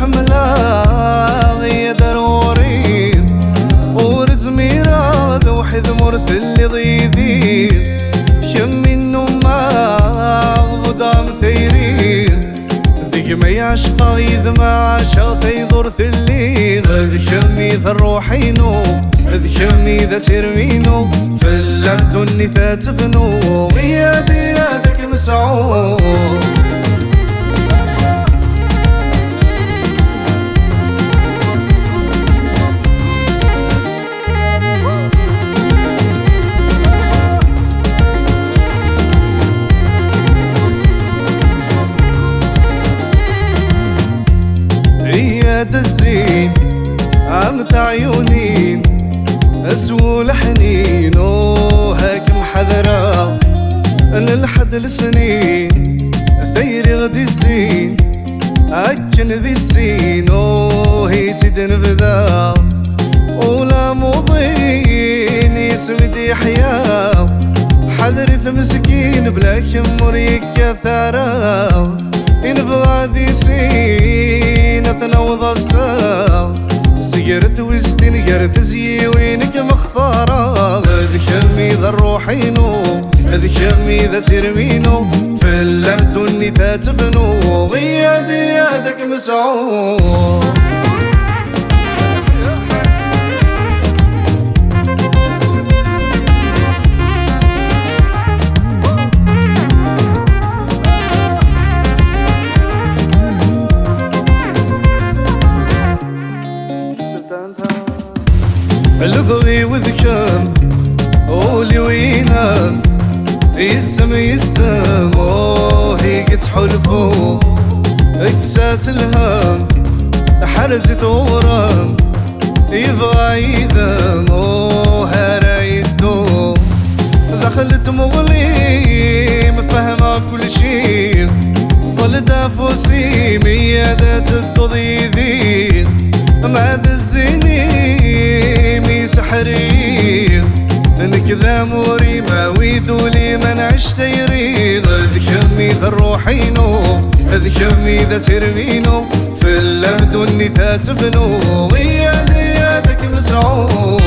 حملة غيا ضروري ورزمي راد وحد مرث اللي ضيذي تشمي النما ضدام ثيرين ذيك ما يعشق إذا ما عاشق ثيضر ثلي غد شمي ذا الروحينو ذ شمي ذا سيرمينو فلم دني ثاتفنو غيادي يادك مسعود عياد الزين عمت عيونين أسول حنين وهاكم حذرة للحد السنين ثيري غدي الزين أكن ذي السين وهي تدنفذا ولا مضين يسمدي حياة حذرث مسكين بلا كمر يكثرا ينبغى ذي سين أتنوض الساو سيرت وزتين قرت زيوينك مختارة ذي شمي ذا الروحينو ذي شمي ذا سيرمينو فلم دني ثاتبنو غيادي يادك مسعود البغي وذكام قولي وينا يسم وهي قد حلفو اكساس الهام حرزت ورام يبغى يذام وهرا يدوم دخلت مغلي مفهمة كل شي صل دافوسي ميادات الضضيذي ماذا الزيني سحري انك ذا موري ما ويدولي من عشت يري ذ شمي ذا الروحينو ذ شمي ذا سيرمينو في اللمد النثات بنو غيادي يادك مسعود